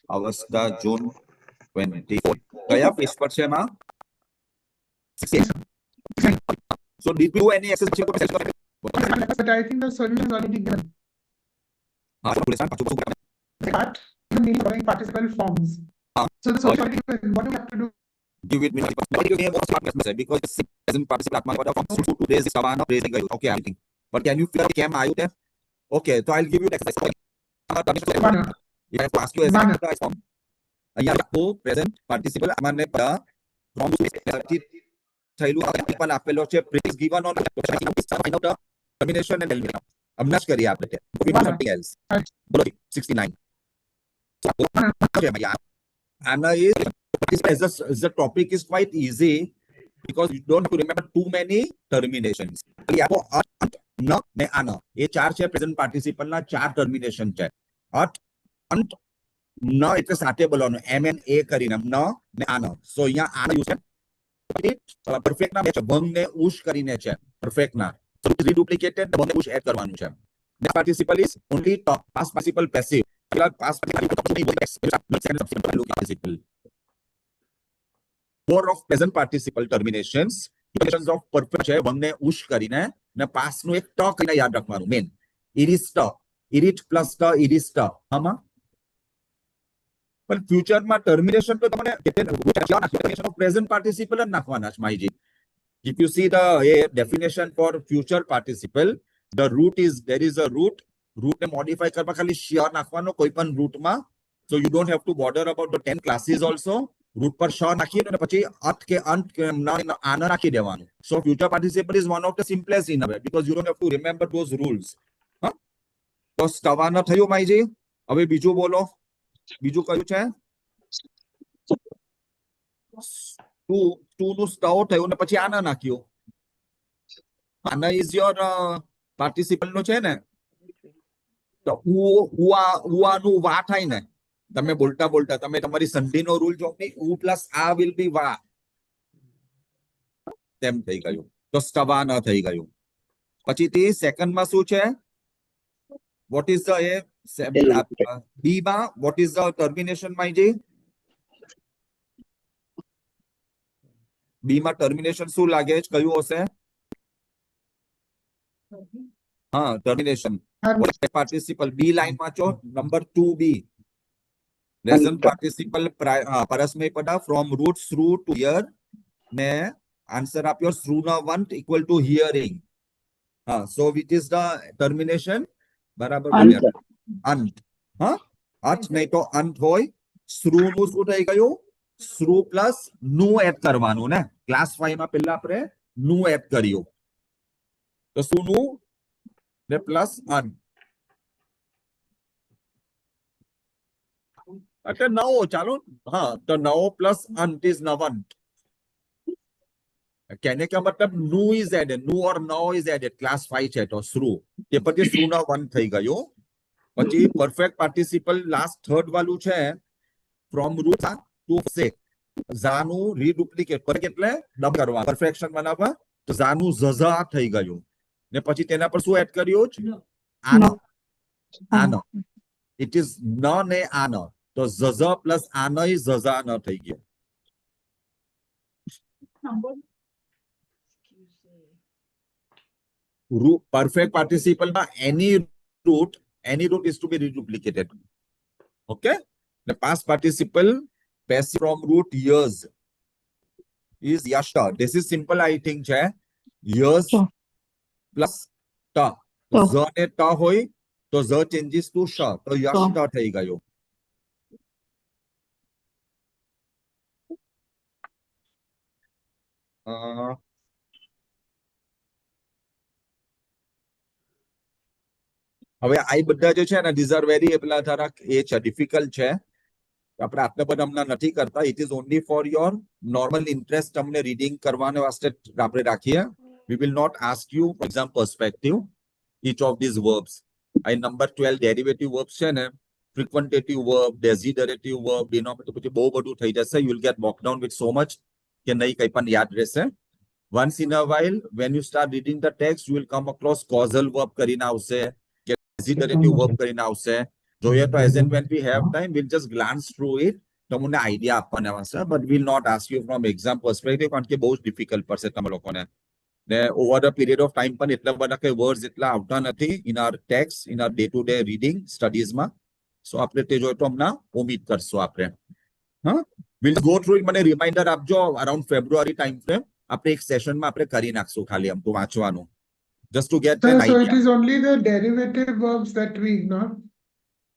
અવસ્થા જૂન 24 કયા પેજ પર છે એમાં? 68. So did you do any exercise? But I think the solution is already given. હા, પાછું પાછું That the meaning following participle forms. So the solution already given. What do we have to do? give it minute. Because the present participle atma pada from to raise savana raising gayu. Okay, I think. But can you feel cam are you there? Okay, so I'll give you the exercise. Mana. You have to ask you as Mana. exercise form. અહીંયા આખો present participle અમારને પડા from થયેલું participle આપેલો છે phrase given on find out termination and elimination અમનાશ કરીએ આપણે તે સમથિંગ એલ્સ બોલો 69 Anna is the topic is quite easy because you don't have to remember too many terminations. ન ને આના એ ચાર છે પ્રેઝન્ટ પાર્ટિસિપલ ના ચાર ટર્મિનેશન છે અટ અંત ન એટલે સાથે બોલવાનું MNA કરીને ન ને આનો સો અહીંયા આનો યુઝ છે પરફેક્ટ ના છે ભંગ ને ઉશ કરીને છે પરફેક્ટ ના સો ઇટ રીડુપ્લિકેટેડ ભંગ ને ઉશ એડ કરવાનું છે next participle is only past participle passive past participle four of present participle terminations of perfect છે ભંગ ને ઉશ કરીને ને પાસ્ટ નું એક ટ કરીને યાદ રાખવાનું મેન ઇરિસ ટ ઇરિટ પ્લસ ટ ઇરિસ ટ આમાં પણ ફ્યુચરમાં ટર્મિનેશન તો તમને ઓફ પ્રેઝન્ટ પાર્ટિસિપલ જ નાખવાના છે માઈજી if you see the definition for future participle the root is there is a root ને modify કરવા ખાલી શ્યોર નાખવાનો કોઈ પણ રૂટમાં so you don't have to bother about the 10 classes also route પર શ નાખીએ અને પછી અર્થ કે અંત કે આના નાખી દેવાનું so future participle is one of the simplest in a way because you don't have to remember those rules હા તો સ્ટવાના થયું માઈજી હવે બીજું બોલો બીજું કયું છે ટુ નું સ્ટવ થયું ને પછી આના નાખ્યું આના ઇઝ યોર પાર્ટિસિપલ નું છે ને તો ઉઆનું વા થાય ને તમે બોલતા બોલતા તમે તમારી સંધિનો રૂલ જો ઉ પ્લસ આ વિલ બી વા તેમ થઈ ગયું તો સ્ટવાના થઈ ગયું પછી તે સેકન્ડમાં શું છે વોટ ઇઝ ધ બી માં વોટ ઇઝ ધ ટર્મિનેશન માઈજી બી માં ટર્મિનેશન શું લાગે છે કયું હશે હા ટર્મિનેશન પાર્ટિસિપલ બી લાઈન માં છો number 2B present participle પરસ્મય પદા from roots through to here ને answer આપ્યો શ્રુણવંત equal to hearing so which is the termination બરાબર બોલ્યા અંત હા અર્થ નહીં તો અંત હોય શ્રુ નું શું થઈ ગયું શ્રુ પ્લસ નું એડ કરવાનું ને ક્લાસ 5 માં પહેલા આપણે નું એડ કર્યું તો શું નું ને પ્લસ અંત એટલે નવો ચાલો હા તો નવો પ્લસ અંત ઇઝ નવંત कहने का मतलब नु इज एडेड नु और नो इज एडेड क्लास 5 છે તો શ્રુ તે પછી શ્રુ ના 1 થઈ ગયો પછી પરફેક્ટ પાર્ટિસિપલ લાસ્ટ થર્ડ વાળું છે ફ્રોમ રૂટ ટુ સે ઝાનું રીડુપ્લિકેટ પર એટલે ડબ કરવા પરફેક્શન બનાવવા તો ઝાનું ઝઝા થઈ ગયું ને પછી તેના પર શું એડ કર્યું આનો આનો ઇટ ઇઝ ન ને આનો તો ઝઝા પ્લસ આનો ઇઝ ઝઝા ન થઈ ગયો perfect participle ma any root is to be reduplicated okay the past participle passive from root years is yashta this is simple I think છે years plus ta તો z ને ta હોય તો z changes to sh તો yashta થઈ ગયો હવે આ બધા જે છે ને these are very પેલા જરાક એ છે ડિફિકલ્ટ છે આપણે આટલા બધા હમણાં નથી કરતા it is only for your normal interest તમને રીડિંગ કરવાને વાસ્તે આપણે રાખીએ we will not ask you exam perspective each of these verbs I number 12 derivative verbs છે ને frequentative verb desiderative verb denominator પછી બહુ બધું થઈ જશે you will get bogged down with so much કે નહીં કઈ પણ યાદ રહેશે once in a while when you start reading the text you will come across causal verb કરીને આવશે desiderative verb કરીને આવશે જોઈએ તો as and when we have time, we'll just glance through it. તમને આઈડિયા આપવાના આવશે, but we'll not ask you from exam perspective કારણ કે બહુ જ ડિફિકલ્ટ પડશે તમે લોકોને. ને over a period of time પણ એટલા બધા કઈ વર્ડ્સ એટલા આવતા નથી in our text, in our day to day reading સ્ટડીઝમાં. સો આપણે તે જોઈએ તો હમણાં ઉમીદ કરશું આપણે. હા, વિલ ગો થ્રુ ઇટ. મને રિમાઇન્ડર આપજો અરાઉન્ડ ફેબ્રુઆરી ટાઈમ ફ્રેમ. આપણે એક સેશનમાં આપણે કરી નાખશું ખાલી આમ તો વાંચવાનું. Just to get Sir, an so it idea. is only the derivative verbs that we ignore.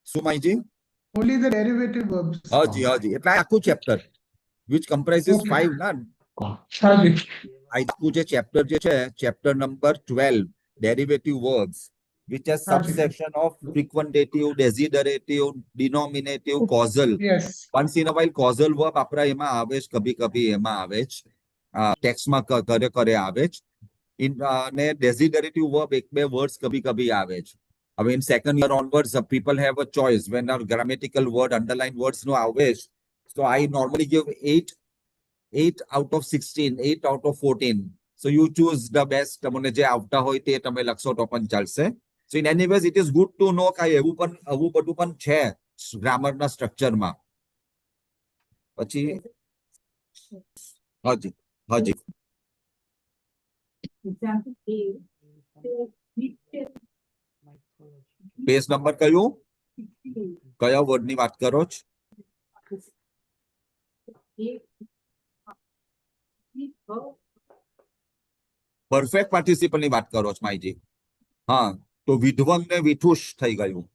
સુમાઈજી? Only the derivative verbs. હાજી હાજી. એટલે આ આખું ચેપ્ટર which comprises Okay. 5 ના Haji. આખું જે ચેપ્ટર છે chapter number 12 derivative verbs which has Haji. subsection of frequentative, desiderative, denominative, causal. Yes. Once in a while causal verb આપણા એમાં આવે જ, કભી કભી એમાં આવે જ, ટેક્સ્ટમાં કરે આવે જ. ને desiderative verb એક બે વર્ડ્સ કભી કભી આવે જ. હવે in second year onwards people have a choice when our grammatical word underline words no આવે જ. So I normally give 8 out of 16, 8 out of 14. So you choose the best. તમને જે આવતા હોય તે તમે લખશો તો પણ ચાલશે. So in any ways it is good to know કે એવું બધું પણ છે ગ્રામરના સ્ટ્રક્ચરમાં. પછી હાજી હાજી. પેજ નંબર કયું? કયા વર્ડની વાત કરો છો? પરફેક્ટ પાર્ટિસિપલની વાત કરો છો માઈજી. હા, તો વિધવંગ ને વિઠુષ થઈ ગયું.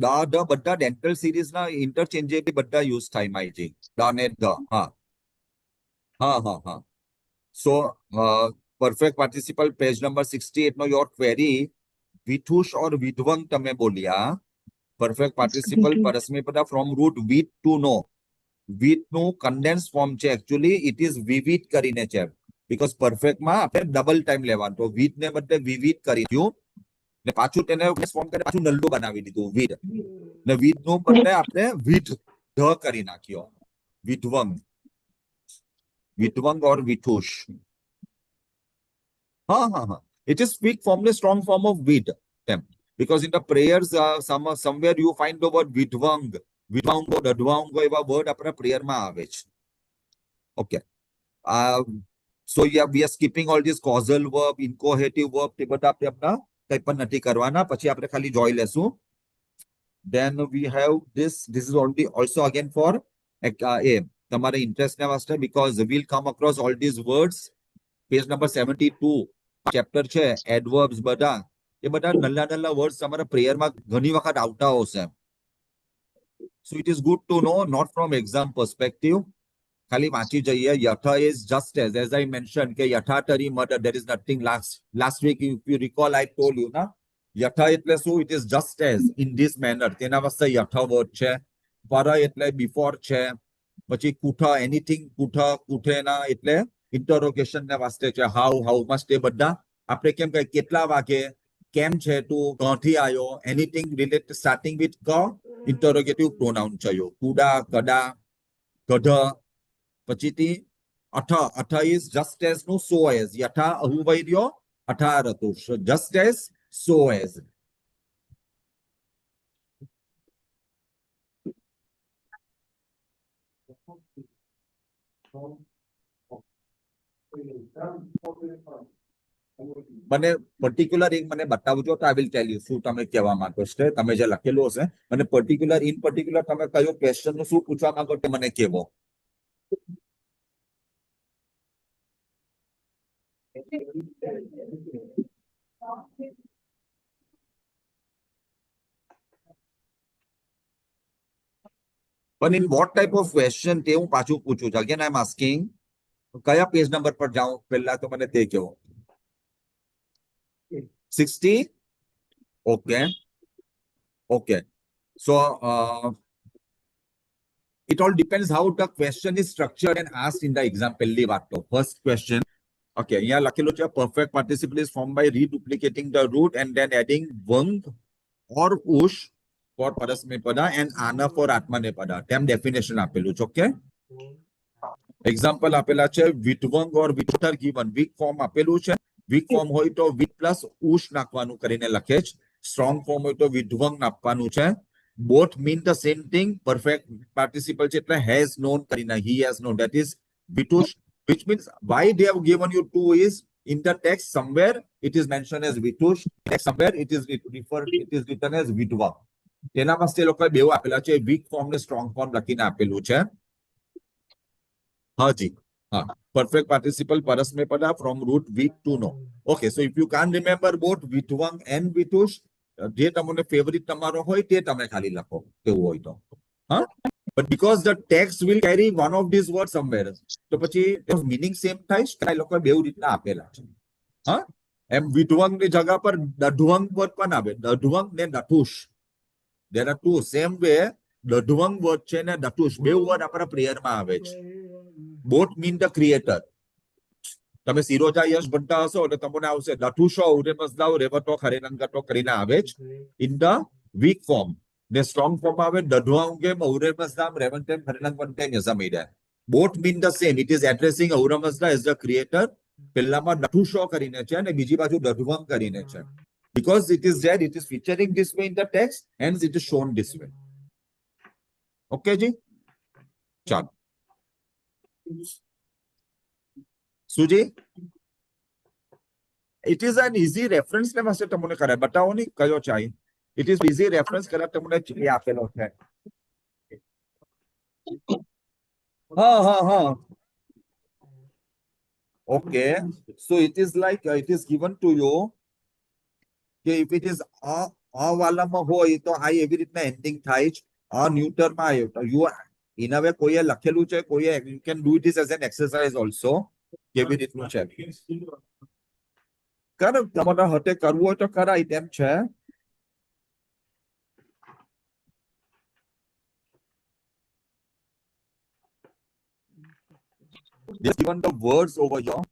ધ બધા ડેન્ટલ સિરીઝના ઇન્ટરચેન્જેબલી બધા યુઝ થાય માઈજી. ધ ને ધ. હા હા હા હા. So perfect participle page number 68 નો યોર ક્વેરી વિઠુષ ઓર વિધવંગ તમે બોલ્યા. પરફેક્ટ પાર્ટિસિપલ પરસ્મૈપદા ફ્રોમ રૂટ વિથ ટુ નો. વિથ નું કન્ડેન્સ ફોર્મ છે એકચ્યુઅલી ઇટ ઇઝ વિવિધ કરીને છે. બીકોઝ પરફેક્ટમાં આપણે ડબલ ટાઈમ લેવાનું, તો વિથ ને બદલે વિવિધ કરી દીધું ને પાછું તેને ફોર્મ કરી પાછું નલ્લું બનાવી દીધું વિધ. ને વિથ નું બદલે આપણે વિધ ધ કરી નાખ્યો. વિધવંગ, વિધવંગ ઓર વિઠુષ. હા હા હા. It is weak form, the strong form of with them. Because in the prayers, somewhere you find the word vidvang, vidvang or dadvang, એવા word આપણા પ્રેયરમાં આવે છે. Okay. So yeah, we are skipping all this causal verb, incoherent verb, તે બધા આપણે આપણા કંઈ પણ નથી કરવાના. પછી આપણે ખાલી જોઈ લેશું. Then we have this is only also again for તમારા ઇન્ટરેસ્ટના વાસ્તે, because we'll come across all these words. Page number 72 chapter છે એડવર્બ્સ બધા, એ બધા નલ્લા નલ્લા વર્ડ્સ તમારા પ્રેયરમાં ઘણી વખત આવતા હશે. So it is good to know, not from exam perspective. ખાલી વાંચી જઈએ. યથા is just as I mention કે યથાટરી મર્ડર, there is nothing. last week if you recall I told you ના, યથા એટલે શું? It is just as in this manner, તેના વાસ્તે યથા વર્ડ છે. પર એટલે બિફોર છે. પછી કુઠા, એનીથિંગ કુઠા કુઠેના એટલે ઇન્ટરોગેશન ના વાસ્તે છે. હાઉ મસ્ટ, એ બધા આપણે કેમ કે કેટલા વાગે, કેમ છે તું, ક્યાંથી આવ્યો, એનીથિંગ રિલેટેડ સ્ટાર્ટિંગ વિથ ક, ઇન્ટરોગેટિવ પ્રોનાઉન થયો. કુડા, કડા, ગઢ. પછીથી અઠ ઇઝ જસ્ટ એઝ નું સો એઝ. યથા અહુવૈર્યો અઠાર હતું, જસ્ટ એઝ સો એઝ. મને પર્ટિક્યુલર એક મને બતાવજો તો આઈ વિલ ટેલ યુ શું તમે કહેવા માંગો છો. તમે જે લખેલું હશે મને પર્ટિક્યુલર ઇન પર્ટિક્યુલર તમે કયો ક્વેશ્ચન નું શું પૂછવા માંગો તે મને કહેવો. But in what type of question તે હું પાછું પૂછું છું. Again I am asking, કયા પેજ નંબર પર જાઉં પહેલા તો મને તે કહો. 60? Okay. Okay. So it all depends how the question is structured and asked in the exam. પહેલી વાત તો first question. Okay, અહીંયા લખેલું છે perfect participle is formed by reduplicating the root and then adding vang or ush for parasmaipada and ana for atmanepada. તેમ definition આપેલું છે. Okay. Example આપેલા છે વિધવંગ or વિઠર given. weak form આપેલું છે. weak form હોય તો with plus ush નાખવાનું કરીને લખે છે. સ્ટ્રોંગ ફોર્મ હોય તો વિધ્વંગ આપવાનું છે. Both mean the same thing. Perfect participle છે એટલે હેઝ નોન કરીને he has known, that is Vitush, which means why they have given you two is in the text somewhere it is mentioned as Vitush, somewhere it is written as Vidva. તેના પાસે લોકોએ બેવ આપેલા છે, weak form ને strong form લખીને આપેલું છે. હાજી, હા, perfect participle પરસ્મય પદા from root weak to know. Okay, so if you can't remember both Vitvang and Vitush, જે તમને ફેવરિટ તમારો હોય તે તમે ખાલી લખો તેવું હોય તો. હા, but because the text will carry one of these words somewhere, તો પછી મીનિંગ સેમ થાય કે લોકો બેવ રીતના આપેલા છે. હા, એમ વિધ્વંગ ની જગા પર દઢવંગ વર્ડ પણ આવે, દઢવંગ ને દઠુષ. there are two same way દઢવંગ વર્ડ છે ને દઠુષ બેવ વર્ડ આપણા પ્રેયરમાં આવે છે. both mean the creator. તમે સિરોજા યશ ભણતા હશો એટલે તમને આવશે દઠુષો ઉરેમસદાવ રેવટો ખરેનંગટો કરીને આવે જ ઇન ધ વીક ફોર્મ. ને સ્ટ્રોંગ ફોર્મ આવે દઢવાંગેમ ઉરેમસદામ રેવન્ટેમ ખરેનંગવન્ટેમ યસમીડે. both mean the same. it is addressing ઉરેમસદા as the creator. પહેલામાં દઠુષો કરીને છે અને બીજી બાજુ દઢવંગ કરીને છે. because it is there, it is featuring this way in the text, hence it is shown this way. okay ji, ચાલો sooji, it is an easy reference ને વાસ્તે તમને કરે બતાવો ની કયો ચાહી. it is easy reference કરે તમને એ આપેલો છે. હા હા હા, okay, so it is like it is given to you કે if it is a વાલામાં હોય તો આ એવી રીતના એન્ડિંગ થાય જ. આ ન્યુટરમાં you in a way કોઈએ લખેલું છે, કોઈએ you can do this as an exercise also. કેવી રીતનું છે કરે તમારા હાથે કરવું હોય તો કરાય તેમ છે. given the words over here.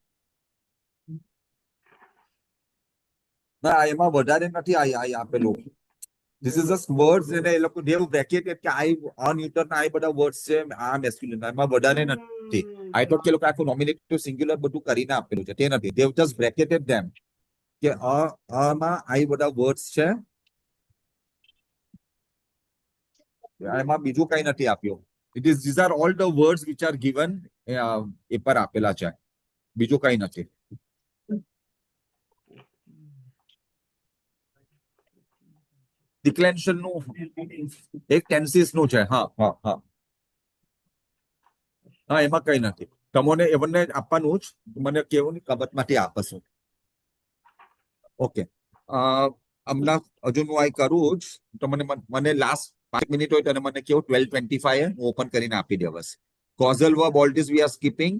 ના એમાં વધારે નથી આપેલું. This is just words and એ લોકો દેવ બ્રેકેટેડ કે આઈ આ ન્યુટન આ બધા વર્ડ્સ છે, આ મેસ્ક્યુલિન એમાં વધારે નથી. આઈ થોટ કે લોકો આખું નોમિનેટિવ સિંગ્યુલર બધું કરીને આપેલું છે, તે નથી. દેવ જસ્ટ બ્રેકેટેડ ધેમ કે આમાં આ બધા વર્ડ્સ છે, એમાં બીજું કઈ નથી આપ્યું. it is these are all the words which are given એ પર આપેલા છે, બીજું કઈ નથી. ડિક્લેન્શન નું એક ટેન્સીસ નું છે. હા હા હા હા, એમાં કઈ નથી. તમને એમને આપવાનું જ, મને કેવું ની કબતમાંથી આપશું. ઓકે, હમણાં હજુ હું આ કરું જ તો મને લાસ્ટ 5 મિનિટ હોય તો મને કેવું 12:25 હું ઓપન કરીને આપી દેવસ. causal verb all this we are skipping.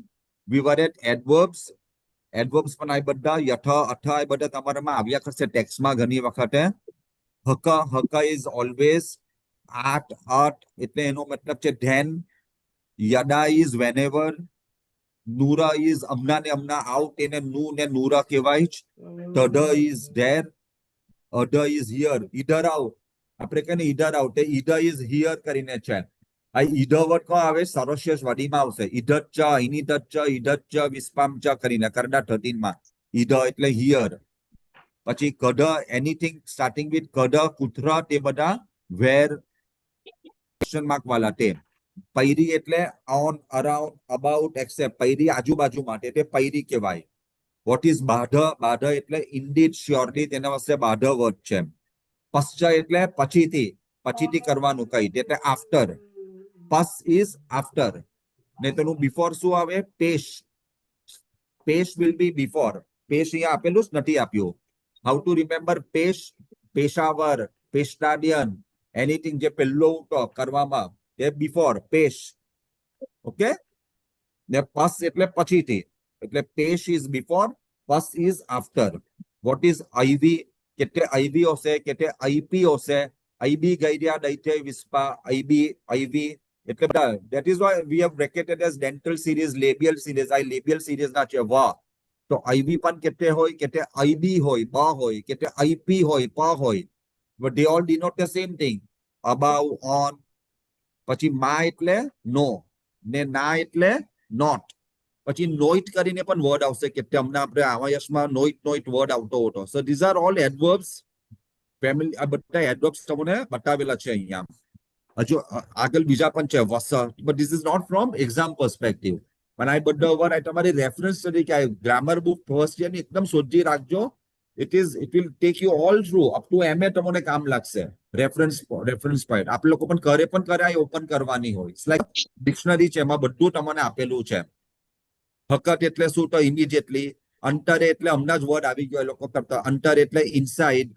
we were at adverbs. adverbs પણ આ બધા યથા અથા એ બધા તમારામાં આવ્યા કરશે ટેક્સ્ટમાં ઘણી વખતે. હકા હકા is always, at at એટલે એનો મતલબ છે then, યડા is whenever, Noora is અમના ને અમના out એને નુ ને નૂરા કહેવાય જ. તડ is there, અડ is here, either out આપણે કહીએ ને either out, either is here કરીને છે. આ ઈધર વર્ડ કો આવે સરોશિયસ વડીમાં આવશે. ઈધર ચ ઇનીધર ચ ઈધર ચ વિસ્પામ ચ કરીને કરડા 13 માં ઈધર એટલે here. પછી કઢ એનીથિંગ સ્ટાર્ટિંગ વિથ કઢ કુથરા તે બધા વેર ક્વેશ્ચન માર્ક વાળા તે. પૈરી એટલે ઓન અરાઉન્ડ અબાઉટ એક્સેપ્ટ, પૈરી આજુબાજુ માટે તે પૈરી કહેવાય. વોટ ઇઝ બાઢ, બાઢ એટલે ઇન્ડીડ શ્યોરલી તેના વાસ્તે બાઢ વર્ડ છે. પશ્ચ એટલે પછીથી, પછીથી કરવાનું કઈ એટલે આફ્ટર. પસ ઇઝ આફ્ટર. ને તેનું બિફોર શું આવે? પેશ. પેશ વિલ બી બિફોર. પેશ અહીંયા આપેલું જ નથી આપ્યું. how to remember પેશ, પેશાવર, પેસ્ટાડિયન, એનીથિંગ જે પહેલો કરવામાં તે બિફોર પેશ. ઓકે, ને પસ એટલે પછીથી એટલે પેશ ઇઝ બિફોર, પસ ઇઝ આફ્ટર. વોટ ઇઝ આઈવી, કેતે આઈવી હશે, કેતે આઈપી હશે. આઈબી ગઈડિયા દૈત્ય વિસ્પા આઈબી આઈવી એટલે બધા. that is why we have bracketed as dental series, labial series. આ labial series ના છે વાહ. તો આઈબી પણ કેતે હોય, કેતે આઈબી હોય, બા હોય, કેતે આઈપી હોય, પા હોય. but they all denote the same thing. above, on. પછી માં એટલે નો ને ના એટલે નોટ. પછી નોઈટ કરીને પણ વર્ડ આવશે કે તમને આપણે આવા યશમાં નોઈટ નોઈટ વર્ડ આવતો હતો. so these are all adverbs family આ બધા એડવર્બ્સ તમને બતાવેલા છે અહીંયા. હજુ આગળ બીજા પણ છે વસ, but this is not from exam perspective. પણ આ બધા ઓવર આ તમારી રેફરન્સ તરીકે આ ગ્રામર બુક ફર્સ્ટ યર ની એકદમ શોધી રાખજો. It will take you all through up to MA તમને કામ લાગશે. રેફરન્સ પોઈન્ટ આપ લોકો પણ કરે આ ઓપન કરવાની હોય. ઇટ્સ લાઈક ડિક્શનરી છે, એમાં બધું તમને આપેલું છે. હકત એટલે શું તો ઇમિડિયેટલી, અંતરે એટલે હમણાં જ વર્ડ આવી ગયો એ લોકો કરતા, અંતર એટલે ઇનસાઇડ,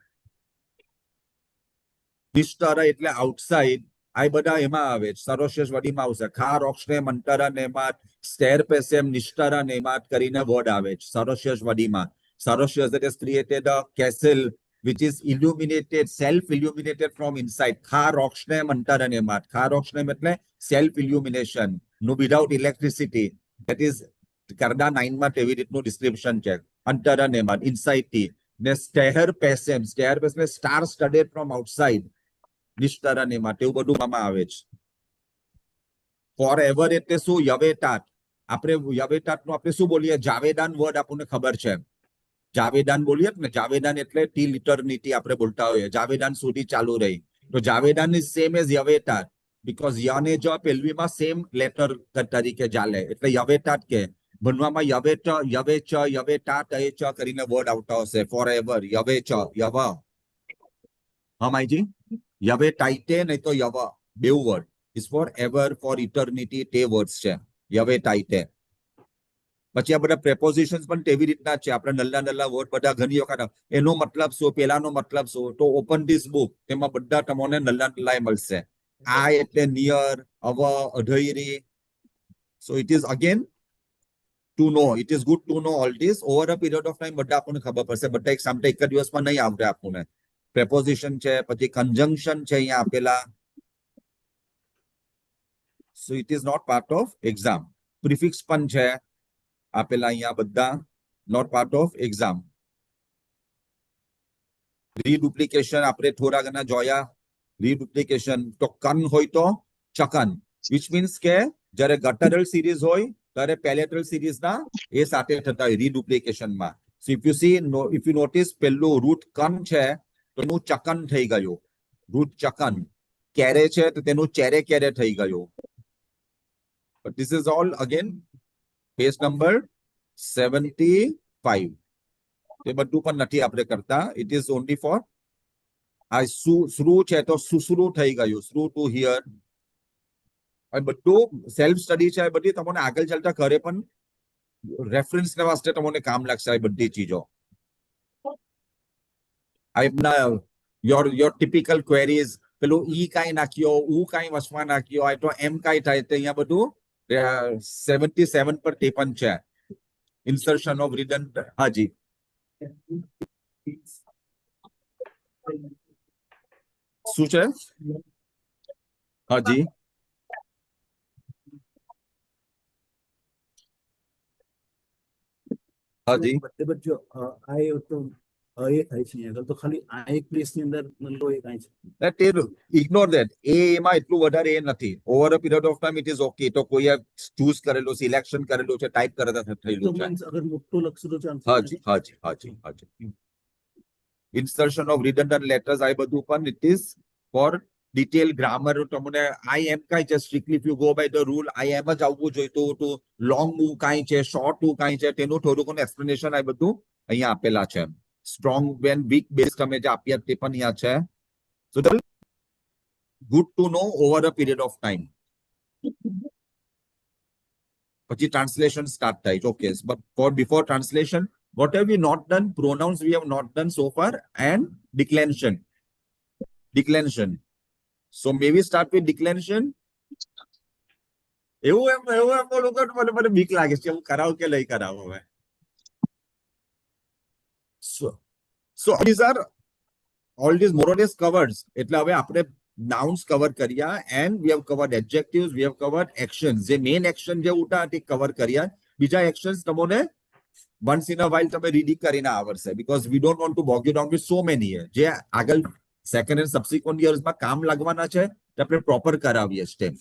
નિસ્તર એટલે આઉટસાઇડ, આ બધા એમાં આવે. સરોશેષ વડીમાં આવશે. ખા રોક્ષને મંતરા નેમાત, સ્ટેર પેસેમ નિસ્તરા નેમાત કરીને વર્ડ આવે છે સરોશેષ વડીમાં. સરોશેષ that has created a castle which is illuminated, self-illuminated from inside. ખા રોક્ષને મંતરા નેમાત. ખા રોક્ષને એટલે self-illumination, no without electricity. That is કરડા 9 માં તેવી રીતનું ડિસ્ક્રિપ્શન છે. અંતરા નેમાત, ઇનસાઇડ થી. ને સ્ટેર પેસેમ, સ્ટેર પેસેમ સ્ટાર સ્ટડેડ ફ્રોમ આઉટસાઇડ, નિસ્તરા નેમાત એવું બધું આમાં આવે છે. ફોર એવર એટલે શું? યવેટાટ. આપણે યવેટાટ નું આપણે શું બોલીએ? જાવેદાન વર્ડ આપણને ખબર છે. જાવેદાન બોલીએ ને, જાવેદાન એટલે ટી ઇટર્નિટી આપણે બોલતા હોઈએ. જાવેદાન સુધી ચાલુ રહી. તો જાવેદાન ઇઝ સેમ એઝ યવેટાટ, બીકોઝ ય ને જ પેલવીમાં સેમ લેટર તરીકે ચાલે, એટલે યવેટાટ કે. ભણવામાં યવેટ, યવેચ, યવેટાટ, એ ચ કરીને વર્ડ આવતા હશે. ફોર એવર, યવેચ, યવ. હા માઈજી, યવે ટાઈટે નહીં તો યવ, બેવ word is forever, for eternity, તે વર્ડ્સ છે યવે ટાઈટે. પછી આ બધા પ્રેપોઝિશન્સ પણ તેવી રીતના છે. આપણે નલ્લા વર્ડ બધા ઘણી વખત એનો મતલબ શું, પેલાનો મતલબ શું, તો ઓપન ધીસ બુક, તેમાં બધા તમને નલ્લા મળશે. આ એટલે નિયર, અવ, અઢૈરી. So it is again to know, it is good to know all this. Over a period of time બધા આપણને ખબર પડશે. બધા એક સામે એક જ દિવસમાં નહીં આવડે આપણને. પ્રેપોઝિશન છે, પછી કન્જંક્શન છે અહીંયા આપેલા. So it is not part of exam. Prefix પણ છે આપેલા અહીંયા બધા, not part of exam. Reduplication આપણે થોડા ઘણા જોયા. રીડુપ્લિકેશન તો કન હોય તો ચકન, વિચ મીન્સ કે જ્યારે ગટરલ સિરીઝ હોય ત્યારે પેલેટલ સિરીઝના એ સાથે થતા હોય રીડુપ્લિકેશનમાં. So if you see, if you notice, પેલું રૂટ કન છે તો એનું ચકન થઈ ગયું, રૂટ ચકન. કેરે છે તો તેનું ચેરે કેરે થઈ ગયું. But this is all again page number 75. તે બધું પણ નથી આપણે કરતા. ઇટ ઇઝ ઓનલી ફોર આ શ્રુ છે તો સુસરુ થઈ ગયું, શ્રુ ટુ હિયર. બધું સેલ્ફ સ્ટડી છે. બધી તમને આગળ ચાલતા ઘરે પણ રેફરન્સ ના વાસ્તે તમને કામ લાગશે આ બધી ચીજો. યોર ટિપિકલ ક્વેરીઝ, પેલું ઈ કાઈ નાખ્યો, ઉ કાઈ વસમાં નાખ્યો, આ તો એમ કાઈ થાય, તો અહીંયા બધું 77 પર તે પણ છે. Insertion of redundant. હાજી, શું છે? હાજી, હાજી. બટ જો આ તો એ થાય છે આગળ, તો ખાલી આ એક પ્લેસ ની અંદર નંબરો એ કાંઈ છે. Ignore that. એમાં એટલું વધારે એ નથી. Over a period of time it is okay. તો કોઈ ચૂઝ કરેલું, સિલેક્શન કરેલું છે, ટાઈપ કરતા થયેલું છે. અગર મોટું લખશું તો ચાલશે. હાજી, હાજી, હાજી, હાજી. ઇન્સર્શન ઓફ રિડન્ડન્ટ લેટર્સ, આ બધું પણ it is for detail grammar. તમને આઈ એમ કાંઈ છે, strictly if you go by the rule, I am જ આવવું જોઈતું હતું. લોંગ મૂવ કાંઈ છે, શોર્ટ મૂવ કાંઈ છે, તેનું થોડું ઘણું એક્સપ્લેનેશન આ બધું અહીંયા આપેલા છે. સ્ટ્રોંગ વેન વીક બેઝ તમે જે આપ્યા તે પણ અહીંયા છે. So good to know over a period of time. પછી ટ્રાન્સલેશન સ્ટાર્ટ થાય. Okay, but for before translation, what have we not done? Pronouns we have not done so far, and declension. Declension. So may we start with declension? એવું એમ બોલું કે મને બીક લાગે છે. હું કરાવું કે લઈ કરાવું હવે? So these are all these more or less covered. એટલે હવે આપણે nouns કવર કર્યા, and we have covered adjectives, we have covered actions. જે મેઇન એક્શન જે ઉઠા તે કવર કર્યા. બીજા એક્શન્સ તમને once in a while તમે રીડિંગ કરીને આવડશે, because we don't want to bog you down with so many જે આગળ સેકન્ડ એન્ડ સબસિક્વન્ટ યર્સમાં કામ લાગવાના છે તે આપણે પ્રોપર કરાવીએ સ્ટેપ.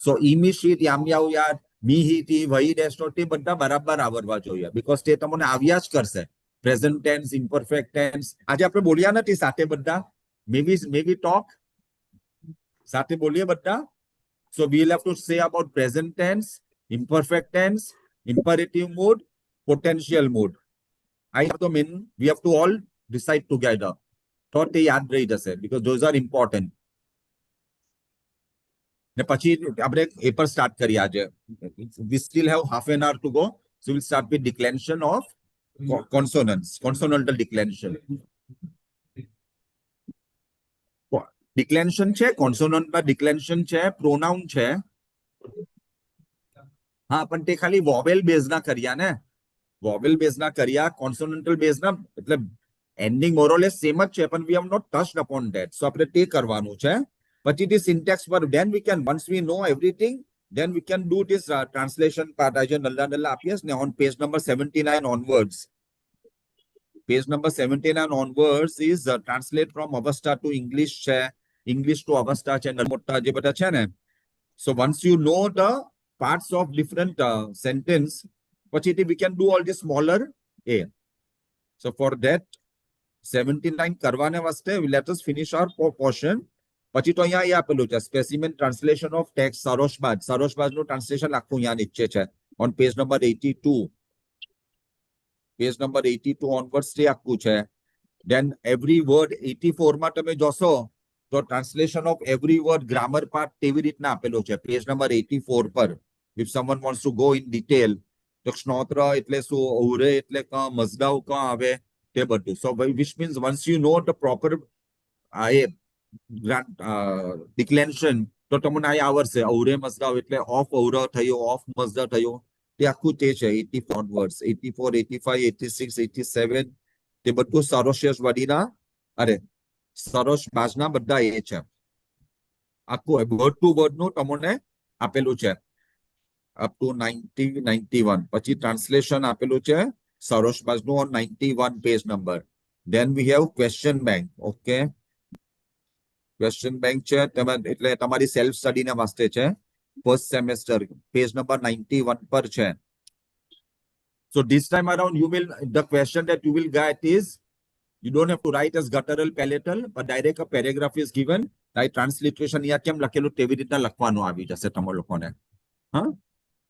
સો ઈમી શીટ, યામ્યાવ યાદ, મી હીટી, વહી ડેશ નોટ, તે બધા બરાબર આવડવા જોઈએ, બીકોઝ તે તમને આવ્યા જ કરશે. પ્રેઝન્ટ ટેન્સ, ઇમ્પરફેક્ટ ટેન્સ આજે આપણે બોલ્યા નથી સાથે બધા, maybe talk. સાથે બોલીએ બધા. So we'll have to say about present tense, imperfect tense, imperative mood, potential mood. I have to mean we have to all decide together. તો તે યાદ રહી જશે because those are important. ને પછી આપણે એ પર સ્ટાર્ટ કરીએ આજે. We still have half an hour to go. So we'll start with declension of consonants, consonantal declension. Declension છે, consonant માં declension છે, pronoun છે. હા, પણ તે ખાલી vowel base ના કર્યા ને. Vowel base ના કર્યા, consonantal base ના, એટલે ending more or less same જ છે, પણ we have not touched upon that. So આપણે તે કરવાનું છે. But it is syntax પર then we can, once we know everything, then we can do this translation part. આજે નલ્લા આપીએ ને on page number 79 onwards. Page number 79 onwards is translate from Avesta to English છે, English to Avesta છે, નલમોટા જે બધા છે ને. So once you know the parts of different sentence, પછી we can do all the smaller a. So for that 79 કરવાને વાસ્તે let us finish our portion. પછી તો અહીંયા એ આપેલું છે સ્પેસિમેન ટ્રાન્સલેશન ઓફ ટેક્સ્ટ સરોજબાજનું ટ્રાન્સલેશન આખું અહીંયા નીચે છે on page number 82. Page number 82 onwards તે આખું છે. Then every word 84 માં તમે જોશો તો translation of every word grammar part તેવી રીતના આપેલું છે પેજ નંબર 84 પર. If someone wants to go in detail, તો સ્નોત્ર એટલે શું, ઔરે એટલે ક, મઝદાઉ ક આવે તે બધું. So which means once you know the proper declension, તો તમને આ આવડશે. ઔરે મઝદાઉ એટલે ઓફ ઔર થયો, ઓફ મઝદા થયો, તે આખું તે છે 84 onwards. 84, 85, 86, 87 તે બધું સરોશિયસ વડીના અરે સરોશ બાજના બધા એ છે. આખું વર્ડ ટુ વર્ડ નું તમને આપેલું છે અપ ટુ 90, 91. પછી ટ્રાન્સલેશન આપેલું છે સરોશ બાજનું on 91 page number. Then we have question bank. Okay, question bank છે એટલે તમારી સેલ્ફ સ્ટડી ના વાસ્તે છે. ફર્સ્ટ સેમેસ્ટર પેજ નંબર 91 પર છે. So this time around you will, the question that you will get is, you don't have to write as guttural palatal, but direct a paragraph is given. Right, transliteration અહીંયા કેમ લખેલું તેવી રીતના લખવાનું આવી જશે તમારા લોકોને. હા,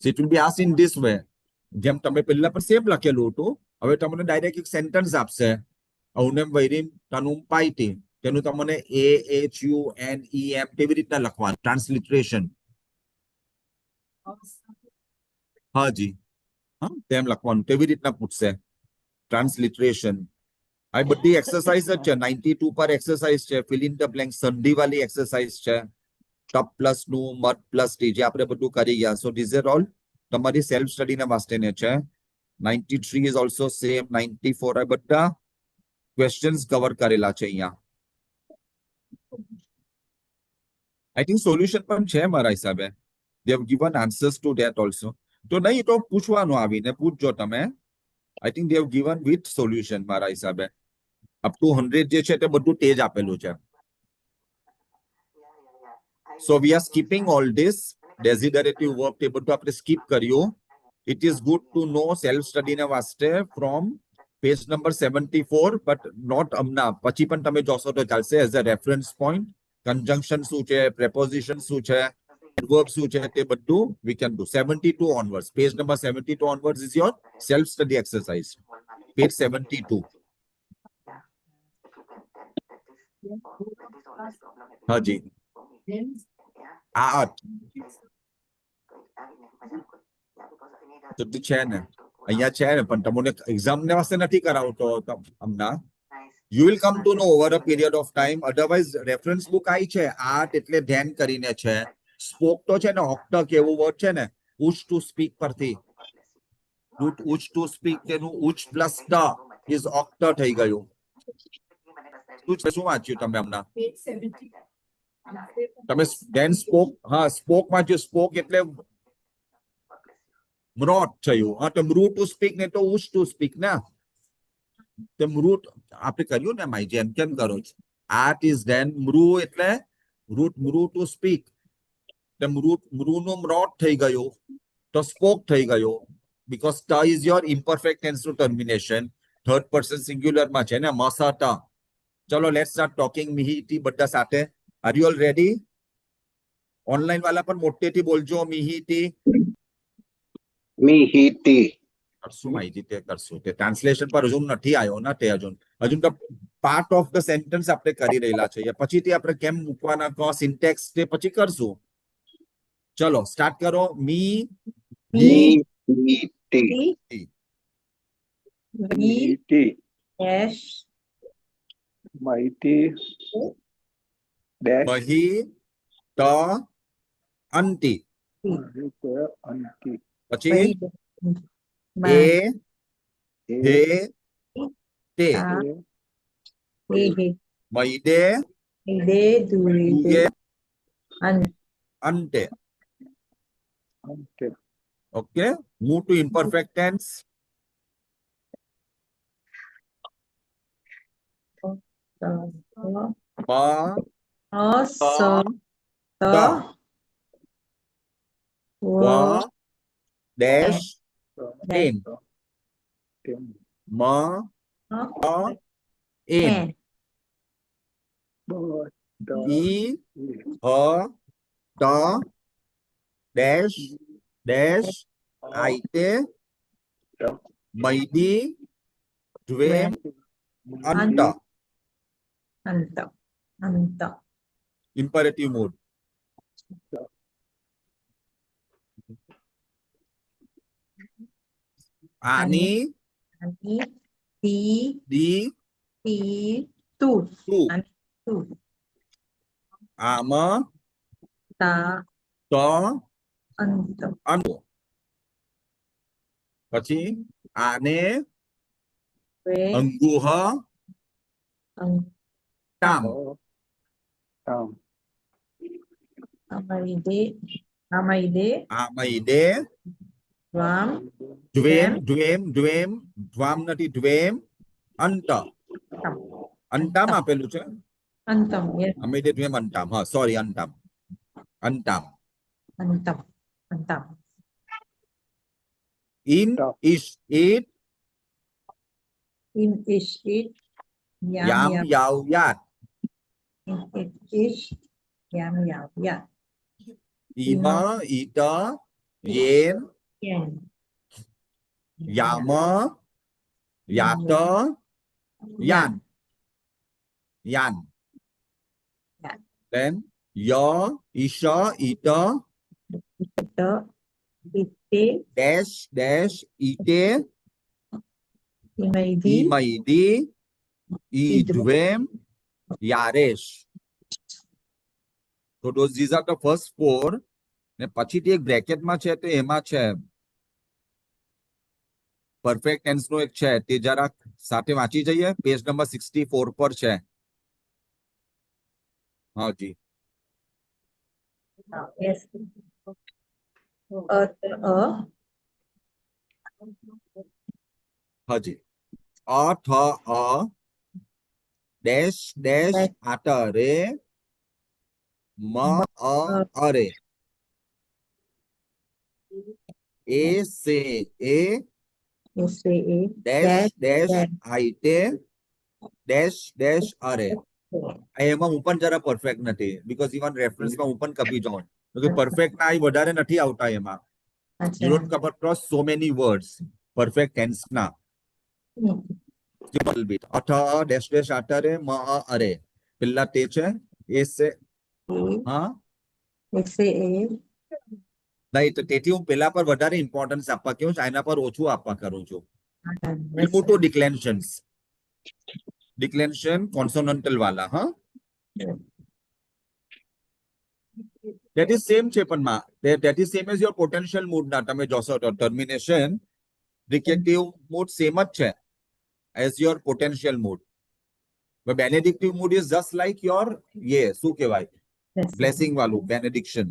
so it will be asked in this way. જેમ તમે પહેલા પર સેમ લખેલું હતું, હવે તમને ડાયરેક્ટ એક સેન્ટેન્સ આપશે. ઔનેમ વૈરીમ તનુમ પાઈટી, તેનું તમને AHUNEM તેવી રીતના લખવાનું ટ્રાન્સલિટરેશન. હા જી, હા તેમ લખવાનું તેવી રીતના પૂછશે ટ્રાન્સલિટરેશન. આ બધી એક્સરસાઇઝ જ છે. 92 પર એક્સરસાઇઝ છે, ફિલ ઇન ધ બ્લેન્ક સંધિ વાળી એક્સરસાઇઝ છે. ટપ પ્લસ નું, મટ પ્લસ ટી જે આપણે બધું કરી ગયા. સો ધીઝ આર ઓલ તમારી સેલ્ફ સ્ટડી ના વાસ્તે ને છે. 93 ઇઝ ઓલસો સેમ. 94 આ બધા ક્વેશ્ચન્સ કવર કરેલા છે અહીંયા. આઈ થિંક સોલ્યુશન પણ છે મારા હિસાબે. They have given answers two that also. તો નહીં તો પૂછવાનું આવીને પૂછજો તમે. I think they have given with solution મારા હિસાબે. અપ ટુ 100 જે છે તે બધું તે જ આપેલું છે. So we are skipping all this desiderative verb તે બધું આપણે સ્કીપ કર્યું. It is good to know self study ના વાસ્તે from page number 74, but not amna. પછી પણ તમે જોશો તો ચાલશે as a reference point. Conjunction શું છે, preposition શું છે, verb શું છે તે બધું we can do. 72 onwards, page number 72 onwards is your self study exercise. Page 72. હાજી આ તો છે ને અહીંયા છે ને, પણ તમને એક્ઝામ ને વાસ્તે નથી કરાવતો હમણાં. You will come to know over a period of time. Otherwise reference book આઈ છે. આર્ટ એટલે ધ્યાન કરીને છે. સ્પોક તો છે ને, ઓક્ટ કેવું વર્ડ છે ને, ઉચ ટુ સ્પીક પરથી. રૂટ ઉચ ટુ સ્પીક તેનું ઉચ પ્લસ ટ ઇઝ ઓક્ટ થઈ ગયું. શું વાંચ્યું તમે હમણાં? તમે ધેન સ્પોક, હા સ્પોક વાંચ્યું. સ્પોક એટલે મ્રોટ થયું. હા તો મ્રુ ટુ સ્પીક ને તો ઉચ ટુ સ્પીક ને. તે મ્રુટ આપણે કર્યું ને માઈ જેમ કેમ કરો છો. આર્ટ ઇઝ ધેન મ્રુ એટલે રૂટ મ્રુ ટુ સ્પીક. મ્રુ નું મ્રોટ થઈ ગયું તો સ્પોક થઈ ગયું. because ta is your imperfect tense to termination. Third person singular માં છે ને, મસા તા. ચલો લેટ્સ સ્ટાર્ટ ટોકિંગ મિહિટી બધા સાથે. Are you all ready? Online વાળા પણ મોટેથી બોલજો મિહિટી. Mihiti. કરશું માહિતી તે કરશું. તે ટ્રાન્સલેશન પર હજુ નથી આવ્યો ને તે હજુ તો પાર્ટ ઓફ ધ સેન્ટેન્સ આપણે કરી રહેલા છે. પછીથી આપણે કેમ મૂકવાના કો સિન્ટેક્સ તે પછી કરશું. ચલો સ્ટાર્ટ કરો. મી Mihiti. Mihiti. Dash. Mighty. Dash. મહી ત અંતિ Anti. પછી એ Ma. હે તે Ta. A. He. મૈદે Ide. દુએ Duide. An. અંતે. Ante. Okay move to imperfect tense. બ So. Da. Wo. વ ડેશ Dash. Ten. મ અ એન But. The. ઈ હ ત ડેશ ડેશ આઈતે મૈદી દ્વેમ અંત. Anta. Anta. Imperative mood. આની Ani. Ti. દી Ti. Tu. તુ Ani. Tu. આમ Ta. ત Anta. અનુ. પછી આને Ve. અંગુહ Ang. તામ. Tam. Amaide. Amaide. આમૈદે Ram. દ્વેમ દ્વેમ દ્વેમ દ્વામ નથી દ્વેમ અંત. Tam. અંતામ આપેલું છે. Antam. Yes. અમૈદે દ્વેમ અંતામ. હા સોરી અંતામ અંતામ. Antam. Antam. ઇન Tam. ઇશ ઇટ In ish it. Yam યામ yam. યાવ યાત. In it ish. Yam yam. Yeah. ઈમ ઈટ યેમ Yen. યામ યાત યાન યાન. Yan. Then ય ઈશ ઈટ Ito. Ite. ડેશ ડેશ ઈટે Imaidi. ઈમૈદી ઈદ્વેમ યારેશ. So these are the first four. ને પછીથી એક બ્રેકેટમાં છે તો એમાં છે પરફેક્ટ ટેન્સ નો એક છે તે જરા સાથે વાંચી જઈએ. પેજ નંબર 64 પર છે. હા જી. Yes. હાજી. અ થ અ ડેશ ડેશ આટરે મ અ અરે એ સે એ S-A. Dash dash dash. આઈટે ડેશ ડેશ અરે. એમાં હું પણ જરા પરફેક્ટ નથી બીકોઝ ઇવન રેફરન્સમાં હું પણ કપી જાઉં પરફેક્ટ ના વધારે નથી આવતા એમાં. You don't come across so many words perfect tense ના. સિમ્પલ બીટ અથ ડેશ ડેશ આટરે મ અ અરે પેલા તે છે એ સે. હા S-A. નહીં તો તેથી હું પેલા પર વધારે ઇમ્પોર્ટન્સ આપવા કેવું છું એના પર ઓછું આપવા કરું છું. Yes, Move to declensions. Declension consonantal વાલા. હા that is same છે પણ માં that is same as your potential mood ના તમે જોશો તો termination declensive mood same જ છે as your potential mood. but benedictive mood is just like your શું કહેવાય yes. blessing વાળું benediction.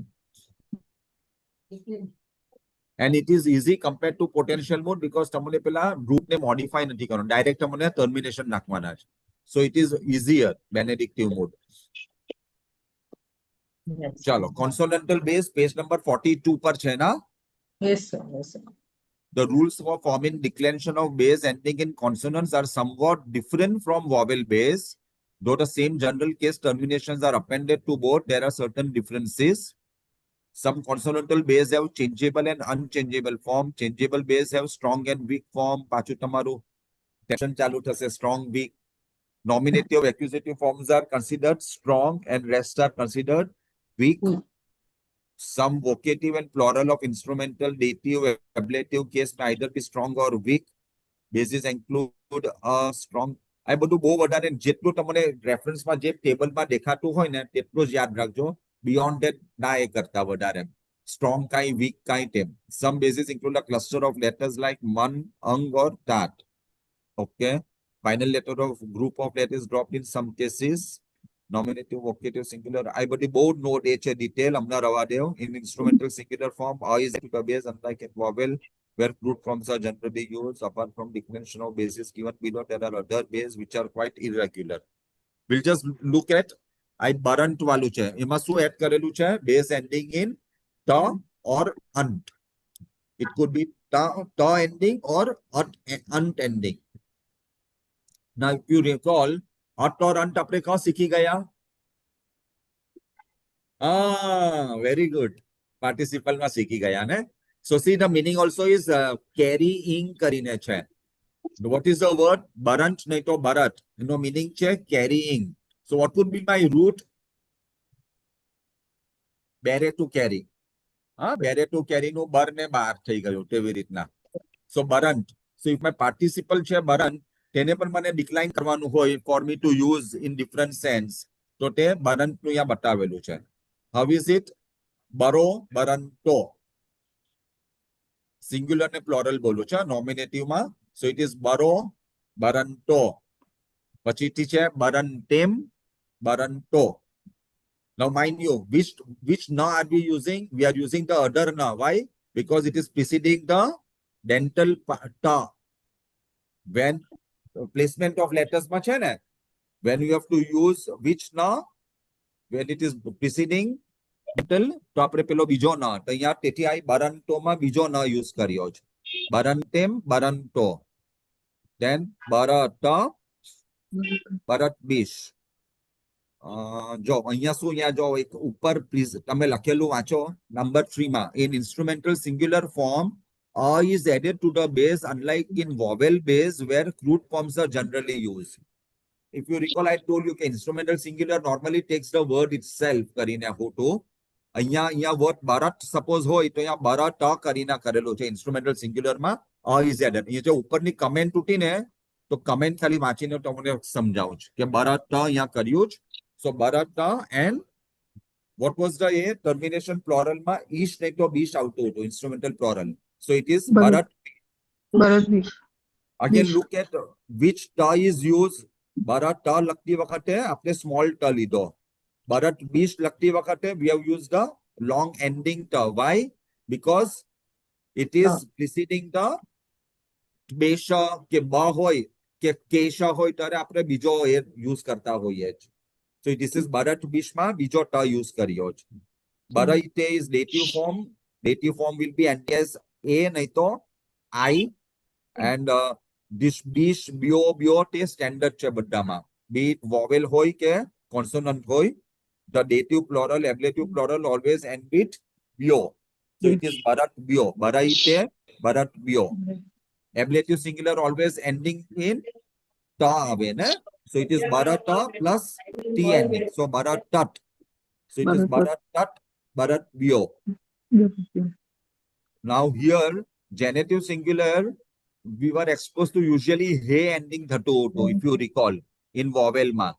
And it is easy compared to potential mood because તમને પેલા root ને modify નથી કરવાનું ડાયરેક્ટ તમને termination નાખવાના છે. So it is easier benedictive mood. Yes. ચાલો consonantal base page number 42 પર છે ના. Yes, sir. Yes, sir. The rules for forming declension of base ending in consonants are somewhat different from vowel base. though the same general case terminations are appended to both, there are certain differences. Some consonantal base have changeable and unchangeable form. Changeable base have strong and weak form. પાછું તમારું tension ચાલુ થશે, strong, weak. Nominative, accusative forms are considered strong and rest are considered weak. Some vocative and plural of instrumental, dative, ablative case may either be strong or weak. Bases include a strong. આ બધું બહુ વધારે જેટલું તમને રેફરન્સમાં જે ટેબલમાં દેખાતું હોય ને તેટલું જ યાદ રાખજો. બિયોન્ડ ધેટ ના એ કરતા વધારે. Strong કાંઈ, weak કાંઈ તેમ. Some bases include a cluster of letters like man, ang or tat. Okay. Final letter of group of letters dropped in some cases. Nominative, vocative, singular. I body board note H detail. Amna Ravadeo in instrumental singular form. I is a base unlike a vowel where root forms are generally used. Apart from declension of bases given below, there are other bases which are quite irregular. We'll just look at I burnt walu che. Ema su add karelu che base ending in ta or unt. It could be ta ending or unt ending. Now, if you recall, at or unt apne kahan sikhi gaya? Very good. Participle ma sikhi gaya ne. So see, the meaning also is carrying karine che. What is the word? Barant nahi to barat. No meaning che carrying. So what would be my root? Bear to carry. Bear to carry no bar ne bar thai gayo tevi ritna. So barant. So if my participle che barant, તેને પણ મને decline કરવાનું હોય for me to use in different sense. તો તે barant નું અહીંયા બતાવેલું છે. How is it? બરો, બરંતો. Singular ને plural બોલું છે nominative માં. So it is બરો, બરંતો. પછીથી છે બરંતેમ, બરંતો. Now mind you, which na are we using? We are using the other na. Why? Because it is preceding the dental ta. When placement of letters ma છે ને, when you have to use which na, when it is preceding dental, તો આપણે પેલો બીજો ના. તો અહીંયા તેથી આ બરંતોમાં બીજો ના use કર્યો છે. બરંતેમ, બરંતો. Then બરત, બરતબીશ. જો અહીંયા શું, અહીંયા જો એક ઉપર પ્લીઝ તમે લખેલું વાંચો નંબર 3 માં. In instrumental singular form, is added to the base unlike in vowel base where root forms are generally used. If you recall, I told you that instrumental singular normally takes the word itself કરીને હોટો. અહીંયા word બરત suppose હોય તો અહીંયા બરત કરીને કરેલો છે instrumental singular માં is added. અહીંયા જો ઉપરની કમેન્ટ તૂટી ને તો કમેન્ટ ખાલી વાંચીને તમને સમજાવું છું કે બરત અહીંયા કર્યું જ. So barata and what was the a termination plural ma ish like to bish out to instrumental plural. So it is barat. Again look at which ta is used. Barata lagti wakate apne small ta lido. Barat bish lagti wakate we have used the long ending ta. Why? Because it is preceding the besha ke ba hoy ke kesha hoy tare apne bijo use karta hoye. So this is Bharat Bhishma, bijo ta use kariyo છે. Bharate is dative form. Dative form will be NS A nahi to I. And this bish, bio te standard છે બધામાં. Be it vowel hoy ke consonant hoy. The dative plural, ablative plural always end with bio. So it is Bharat bio. Bharate, Bharat bio. Ablative singular always ending in ta ave ne. So it is Bharata plus T ending. So Bharatat. So it is Bharatat, Bharat Bio. Now here, genitive singular, we were exposed to usually he ending dhatu, if you recall, in vowel ma.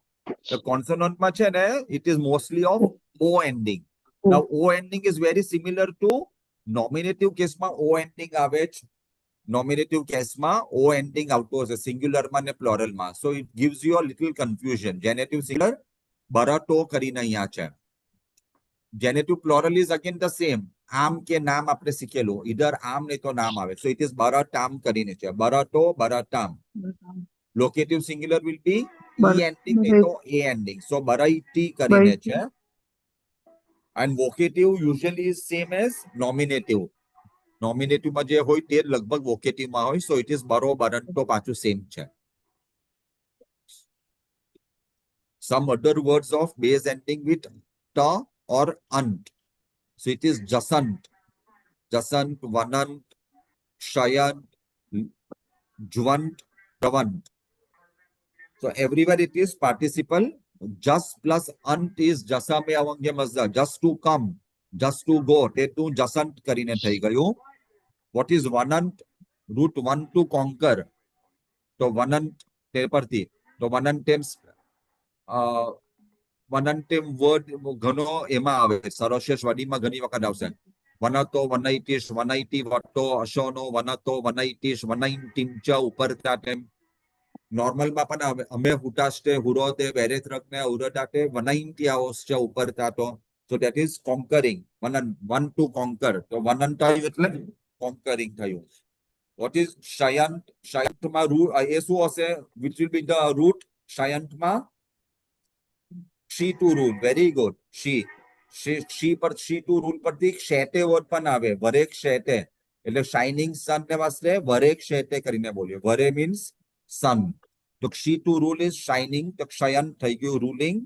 The consonant ma che ne, it is mostly of O ending. Now O ending is very similar to nominative case ma O ending avech. Nominative case ma O ending આવતો હશે singular માં ને plural માં. So it gives you a little confusion. Genitive singular barato કરીને અહીંયા છે. Genitive plural is again the same. આમ કે નામ આપણે શીખેલું. Either આમ નહીં તો નામ આવે. So it is baratam કરીને છે. Barato, baratam. Locative singular will be E ending નહીં તો A ending. So baraiti કરીને છે. And vocative usually is same as nominative. Nominative માં જે હોય તે લગભગ vocative માં હોય. So it is બરો બરંતો પાછું same છે. some other words of base ending with ta or ant. So it is jasant, jasant, vanant, shayant, jvant, pravant. So everywhere it is participle. Just plus ant is jasa me avange mazda. Just to come, just to go. તે તું જસંત કરીને થઈ ગયું. What is vanant? Root one to conquer. તો વનંત તે પરથી. તો વનંતેમ વનંતેમ word ઘણો એમાં આવે. સરોશેષ વડીમાં ઘણી વખત આવશે. વનતો વનૈતિશ વનૈતિ વટો અશોનો વનતો વનૈતિશ વનૈતિમ ચ ઉપરતાટેમ. નોર્મલમાં પણ અમે હુટાસ્ટે હુરોતે વેરેત્રકને ઉરટાટે વનૈંત્યાઓશ્ચ ઉપરતાતો. So that is conquering. One to conquer. તો વનંત થયું એટલે conquering થયું. What is Shayant? Shayantma root. શું હશે? Which will be the root? Shayantma. She to rule. Very good. She પર she to rule પરથી શેટે વર્ડ પણ આવે. વરેક શેટે. એટલે શાઇનિંગ સન ને વાસ્તે વરેક શેટે કરીને બોલ્યો. વરે means sun. તો she to rule is shining. તો શયન થઈ ગયું ruling.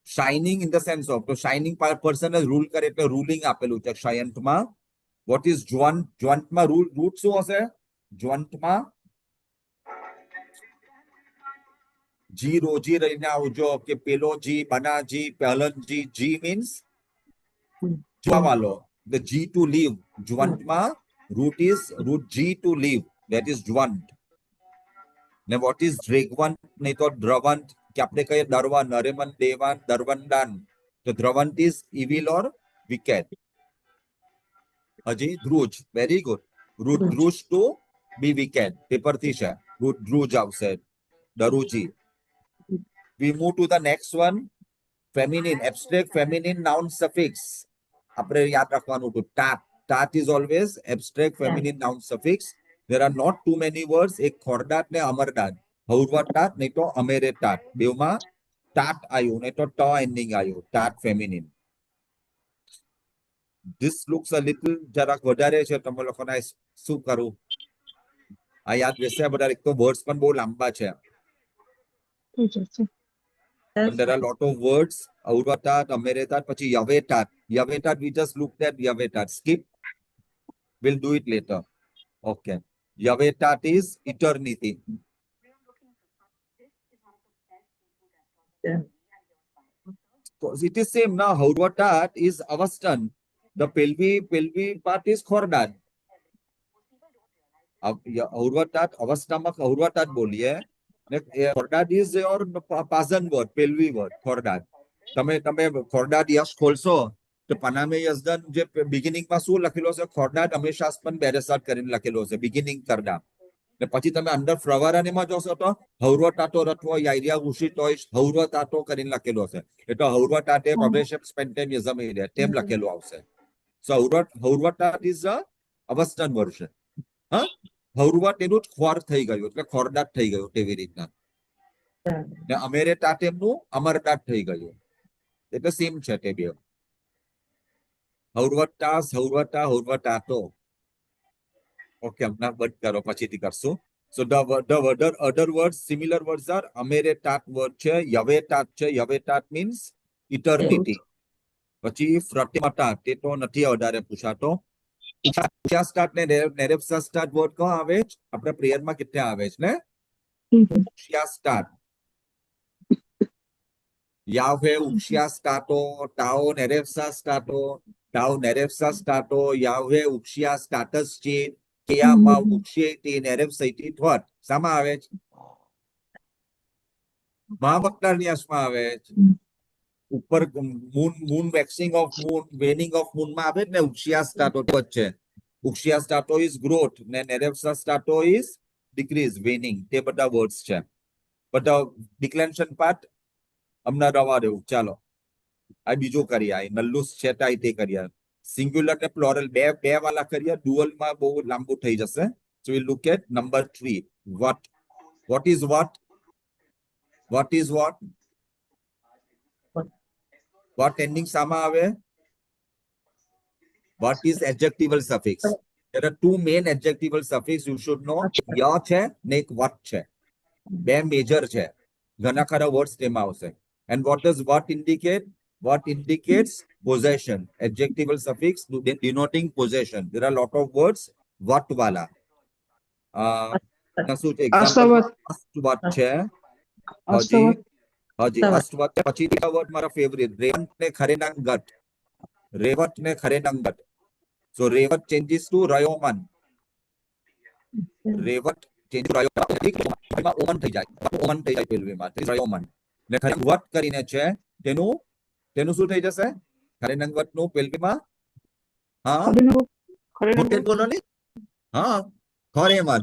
Shining in the sense of તો shining person rule કરે એટલે ruling આપેલું છે શયંતમાં. What is Jwant? Jwantમાં root શું હશે? Jwantમાં જી રોજી રહીને આવજો કે પેલો જી બનાજી પહેલનજી. G means જવાવાલો. The G to leave. Jwantમાં root is root G to leave. That is Jwant. Now what is Dregwant? નહીં તો દ્રવંત કે આપણે કહીએ દરવાન, નરેમન, દેવાન, દરવંદાન. તો દ્રવંત is evil or wicked. Aji, Druj. Very good. Root Druj to be wicked. Paper tisha. Root Druj outside. Daruji. We move to the next one. Feminine. Abstract feminine noun suffix. Apre yaad rakhwanu to tat. Tat is always abstract feminine noun suffix. There are not too many words. Ek khordat ne amardat. Haurva tat ne to amere tat. Beuma tat ayu ne to ta ending ayu. Tat feminine. This looks a little જરાક વધારે છે. તમે લોકોને શું કરું? આ યાદ રહેશે બધા. એક તો વર્ડ્સ પણ બહુ લાંબા છે. And there are a lot of words. Auratat, ameretat, પછી yavetat. Yavetat, we just looked at yavetat. Skip. We'll do it later. Okay. Yavetat is eternity. It is same now. Haurvatat is avastan. The pelvi part is khordan. Haurvatat, avasthamak haurvatat બોલીએ. ખોરડાદ is your પાસન word, pelvi word, ખોરડાદ. તમે ખોરડાદ યશ ખોલશો તો પનામે યસદન જે બિગિનિંગમાં શું લખેલો છે? ખોરડાદ હંમેશા પણ બેરેસાટ કરીને લખેલો છે. બિગિનિંગ કરડા. ને પછી તમે અંદર ફ્રવરાનેમાં જોશો તો હૌર્વટાટો રટવો યાઇરિયા ઉષિતોય હૌર્વટાટો કરીને લખેલો છે. એટલે હૌર્વટાટે પ્રવેશમ સ્પેન્ટેમિઝમ એરિયા તેમ લખેલું આવશે. So Haurvatat is a avastan version. Huh? Haurvat એનું ખોર થઈ ગયું એટલે ખોરદાટ થઈ ગયું તેવી રીતના. ને અમેરે તાટેમનું અમરદાટ થઈ ગયું. એટલે સેમ છે તે બે. હૌર્વટાસ, હૌર્વટા, હૌર્વટાટો. ઓકે, હમણાં બંધ કરો પછીથી કરશું. So the other words, similar words are amere tat word છે, yavetat છે. Yavetat means eternity. પછી ફ્રટિમટા તે તો નથી વધારે પૂછાતો. ઉક્ષિયા સ્ટાર્ટ ને નેરેપ્સા સ્ટાર્ટ વર્ડ કો આવે છે? આપણે પ્રેયરમાં કેટલા આવે છે ને? ઉક્ષિયા સ્ટાર્ટ. યાવે ઉક્ષિયા સ્ટાર્ટો, ટાઓ નેરેપ્સા સ્ટાર્ટો, ટાઓ નેરેપ્સા સ્ટાર્ટો, યાવે ઉક્ષિયા સ્ટાર્ટસ છે. કેયામાં ઉક્ષિયેતી નેરેપ્સૈતી થોટ. સામાં આવે છે? મહાવક્તાન્યાસમાં આવે છે. ઉપર moon waxing of moon, waning of moon માં આવે ને ઉક્ષિયા સ્ટાર્ટો વચ્ચે. ઉક્ષિયા સ્ટાર્ટો ઇઝ ગ્રોથ ને નેરેપ્સા સ્ટાર્ટો ઇઝ ડિક્રીઝ, વેનિંગ. તે બધા વર્ડ્સ છે. બધા ડિક્લેન્શન પાર્ટ હમણાં રવા દેવું. ચાલો આ બીજું કરીએ. આ નલ્લુસ છેટાઈ તે કરીએ. સિંગ્યુલર ને પ્લોરલ બે વાળા કરીએ. ડ્યુઅલમાં બહુ લાંબુ થઈ જશે. So we'll look at number 3. What is what? What is what? What ending sama આવે? What is adjectival suffix? There are two main adjectival suffix you should know. Ya છે ને એક what છે. બે મેજર છે. ઘણા ખરા વર્ડ્સ તેમાં આવશે. And what does what indicate? What indicates possession? Adjectival suffix denoting possession. There are a lot of words what wala. શું છે એક્ઝામ્પલ? અસ્તવત છે. હજી અસ્તવત પછી બીજા વર્ડ મારા ફેવરિટ રેવંત ને ખરેનાંગત. રેવત ને ખરેનાંગત. So Revat changes to રયોમન. Revat change to રયોમન. એમાં ઓમન થઈ જાય. ઓમન થઈ જાય પેલું રયોમન. ને ખરેનાંગત કરીને છે તેનું શું થઈ જશે? ખરેનાંગત નું પેલું હા મોટે બોલો ને હા ખરેમન.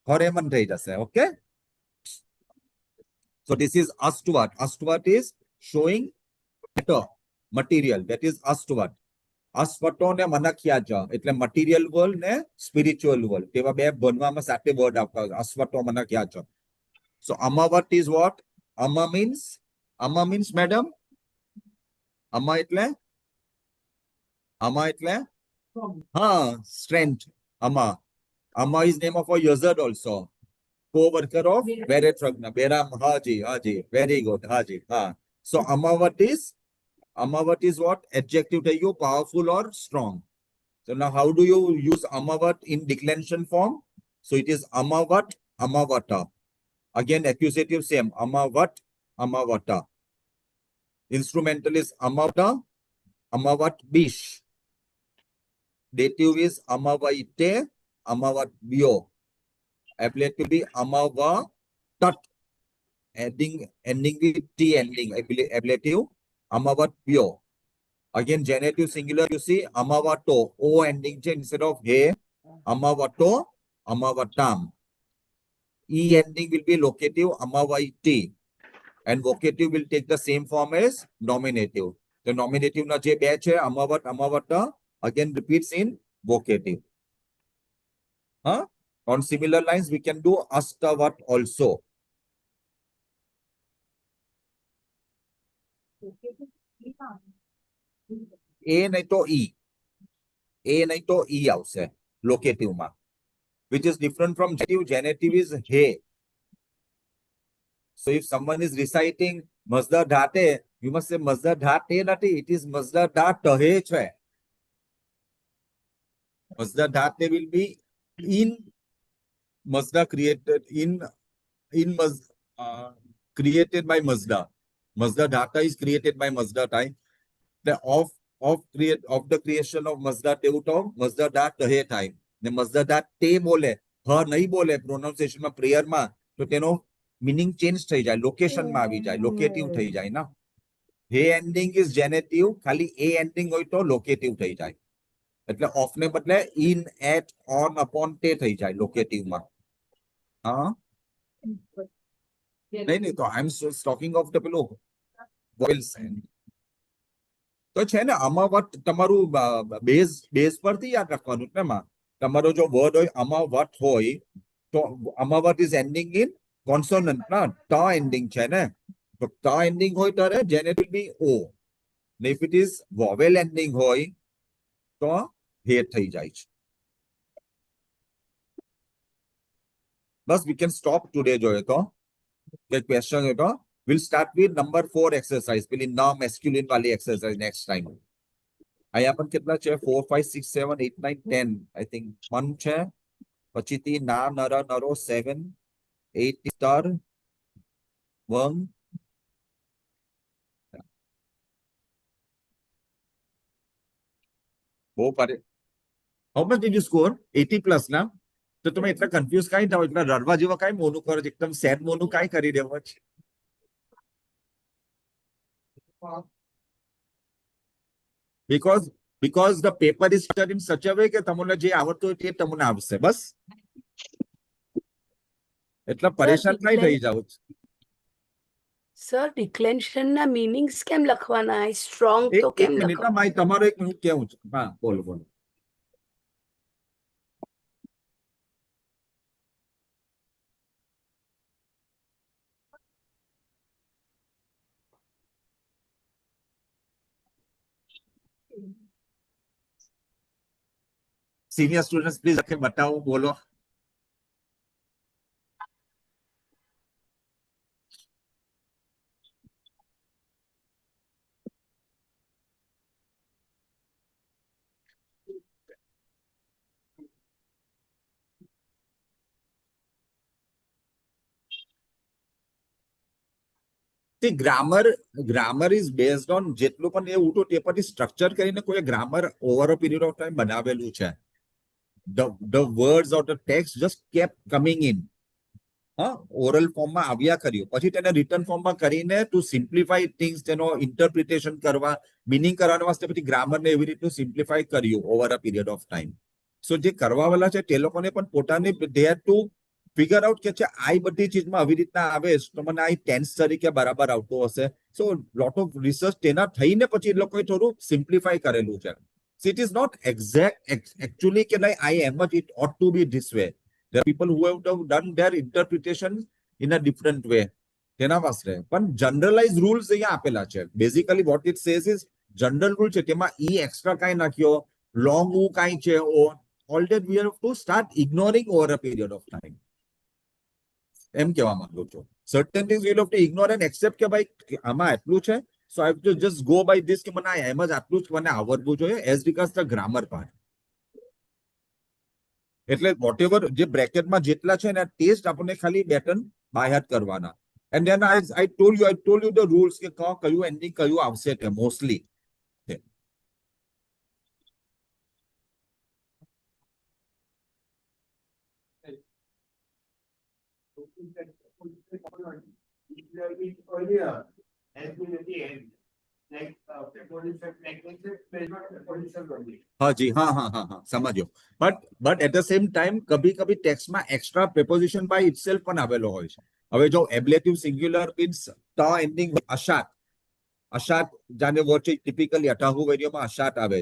ખરેમન થઈ જશે. Okay. So this is astuvat. Astuvat is showing matter, material. That is astuvat. અસ્વટો ને મનખ્યાજ એટલે મટીરિયલ વર્લ્ડ ને સ્પિરિચ્યુઅલ વર્લ્ડ તેવા બે બનવામાં સાથે વર્ડ આવતા હોય. અસ્વટો મનખ્યાજ. સો અમાવટ ઇઝ વોટ? અમા મીન્સ મેડમ અમા એટલે હા સ્ટ્રેન્થ. અમા ઇઝ નેમ ઓફ અ યુઝર્ડ also. co-worker of Berethragna. Beram, Haji, very good, Haji. So Amavat is what? Adjective to you, powerful or strong. So now how do you use Amavat in declension form? So it is Amavat, Amavata. Again, accusative same, Amavat, Amavata. Instrumental is Amavata, Amavat Bish. Dative is Amavaite, Amavat Bio. Ablative be Amava Tat. Ending with T ending. Ablative Amavat Pyo. Again, genitive singular, you see Amavato. O ending instead of He. Amavato, Amavatam. E ending will be locative Amavaiti. And vocative will take the same form as nominative. The nominative na je be che Amavat, Amavata again repeats in vocative. On similar lines, we can do astavat also. A nahi to E. A nahi to E avse. Locative ma. Which is different from genitive. Genitive is he. So if someone is reciting Mazda Dhate, you must say Mazda Dhate nati. It is Mazda Dhate chhe. Mazda Dhate will be in Mazda created created by Mazda. Mazda Dhata is created by Mazda time. The of the creation of Mazda Teuto, Mazda Dhat he time. The Mazda Dhat te bole, her nahi bole pronunciation ma prayer ma to teno meaning change થઈ જાય, location માં આવી જાય, locative થઈ જાય ના. he ending is genitive, ખાલી a ending હોય તો locative થઈ જાય. એટલે off ને બદલે in, at, on, upon તે થઈ જાય locative માં. નહીં તો આઈ એમ ટોકિંગ ઓફ ધ પેલું વોવેલ સાઇન. તો છે ને અમાવટ તમારું બેઝ પરથી યાદ રાખવાનું ને માં. તમારો જો વર્ડ હોય અમાવટ હોય તો અમાવટ ઇઝ એન્ડિંગ ઇન કોન્સોનન્ટ ના ટ એન્ડિંગ છે ને. તો ટ એન્ડિંગ હોય ત્યારે જેનેટિવ બી ઓ. ને if it is vowel ending હોય તો હે થઈ જાય છે. બસ we can stop today જોઈએ તો કે ક્વેશ્ચન હોય તો we'll start with number 4 exercise. પેલી ન મેસ્ક્યુલિન વાળી exercise next time. અહીંયા પણ કેટલા છે 4 5 6 7 8 9 10 I think 1 છે. પછીથી ના નર નરો 7 8 સ્ટાર 1 બહુ પારે. How much did you score? 80 plus ના. તો તમે એટલા કન્ફ્યુઝ કાઈ થાવ, એટલા રડવા જેવા કાઈ મોનું કરો છો, એકદમ સેડ મોનું કાઈ કરી દેવો છે? because the paper is structured in such a way કે તમને જે આવડતું હોય તે તમને આવશે. બસ એટલા પરેશાન કાઈ થઈ જાવ. સર ડિક્લેન્શન ના મીનિંગ્સ કેમ લખવાના? સ્ટ્રોંગ તો એક કેમ મિનિટ લખવા? માય તમારો એક મિનિટ કેવું છે. હા બોલો. Senior students, please बताओ, बोलो. See, grammar is based on જેટલું પણ એ ઉઠું તે પરથી સ્ટ્રક્ચર કરીને કોઈ grammar over a period of time બનાવેલું છે. The words or the text just kept coming in. હા, ઓરલ ફોર્મમાં આવ્યા કર્યું, પછી તેને રિટર્ન ફોર્મમાં કરીને ટુ સિમ્પ્લિફાઈ થિંગ્સ, તેનો ઇન્ટરપ્રિટેશન કરવા, મિનિંગ કરવાના વાસ્તે પછી ગ્રામરને એવી રીતનું સિમ્પ્લિફાઈ કર્યું over a period of time. સો જે કરવાવાળા છે તે લોકોને પણ પોતાની they have to figure out કે છે આ બધી ચીજમાં આવી રીતના આવે તો મને આ ટેન્સ તરીકે બરાબર આવતો હશે. સો લોટ ઓફ રિસર્ચ તેના થઈને પછી એ લોકોએ થોડું સિમ્પ્લિફાઈ કરેલું છે. So it is not actually કે like I am it ought to be this way. There are people who have done their interpretation in a different way. તેના વાસ્તે પણ જનરલાઇઝ રૂલ્સ અહીંયા આપેલા છે. Basically what it says is general rule છે, તેમાં ઈ extra કાંઈ નાખ્યો, long ઉ કાંઈ છે, all that we have to start ignoring over a period of time. એમ કહેવા માંગુ છું. Certain things we have to ignore and accept કે ભાઈ આમાં એટલું છે, so I have to just go by this કે મને એમ જ આટલું જ મને આવડવું જોઈએ as regards the grammar part. એટલે વોટેવર જે બ્રેકેટમાં જેટલા છે ને ટેસ્ટ આપણને ખાલી પેટર્ન બાય હાર્ટ કરવાના. And then I told you the rules કે કયું એન્ડિંગ કયું આવશે તે mostly. Earlier, as we at the end, like preposition, like based on preposition only. હા જી, હા સમજ્યો. But at the same time કભી કભી ટેક્સ્ટમાં એક્સ્ટ્રા પ્રેપોઝિશન બાય ઇટસેલ્ફ પણ આવેલો હોય છે. હવે જો એબ્લેટિવ સિંગ્યુલર મીન્સ ટ એન્ડિંગ અશાત જાને વર્ડ છે ટિપિકલી 88 વેરિયોમાં અશાત આવે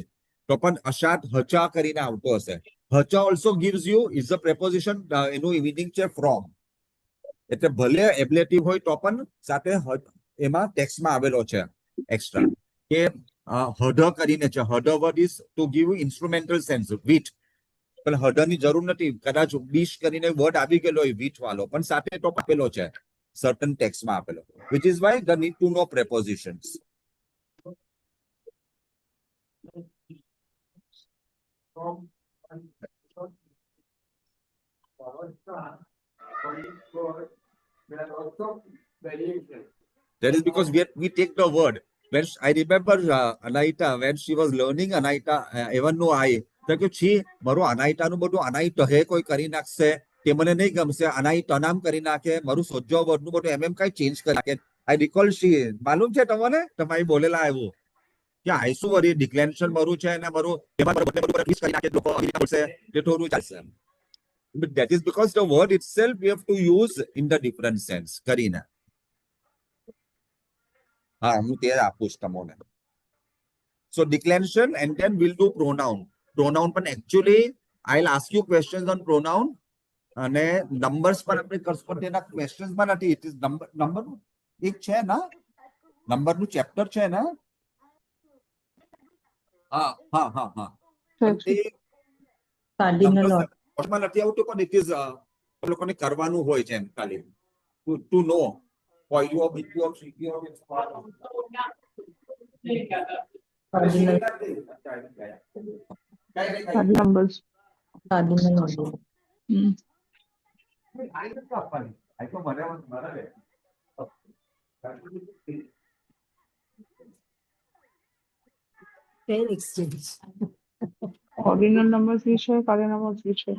તો પણ અશાત હચા કરીને આવતો હશે. હચા also gives you is a preposition, એનું મિનિંગ છે ફ્રોમ. એટલે ભલે એબ્લેટિવ હોય તો પણ સાથે એમાં ટેક્સ્ટમાં આવેલો છે એક્સ્ટ્રા કે હઢ કરીને છે. હઢ word is to give instrumental sense વીટ, પણ હઢની જરૂર નથી. કદાચ ડીશ કરીને વર્ડ આવી ગયેલો હોય વીટ વાળો, પણ સાથે તો આપેલો છે સર્ટન ટેક્સ્ટમાં આપેલો, which is why the need to know prepositions. There are also variations. That is because we take the word. When I remember Anaita, when she was learning Anaita, even though તો કે છી મારું અનાઇટાનું બધું અનાઇટ હે કોઈ કરી નાખશે તે મને નહીં ગમશે, અનાઇટ અનામ કરી નાખે, મારું સોજો વર્ડનું બધું એમ કાંઈ ચેન્જ કરી નાખે. આઈ રિકોલ શી માલુમ છે તમને તમારી બોલેલા આવ્યું કે આઈશું વરી ડિક્લેરેશન મારું છે ને મારું એમાં બધું કરી નાખે લોકો બોલશે તે થોડું ચાલશે. But that is because the word itself we have to use in the different sense કરીને. હા, હું તે આપું છું તમને. So declension and then we'll do pronoun. Pronoun પણ actually I'll ask you questions on pronoun અને numbers પણ આપણે કરશું પણ તેના questions માં નથી. It is number એક છે ના, નંબરનું ચેપ્ટર છે ને. હા તે Cardinal order. માં નથી આવતું પણ it is લોકોને કરવાનું હોય છે એમ ખાલી to know પોઈઓ બીટીઓ સીટીઓ numbers. Cardinal order. Fair exchange. Ordinal numbers which है, cardinal numbers which है.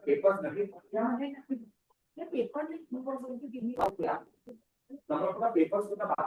પેપર નથી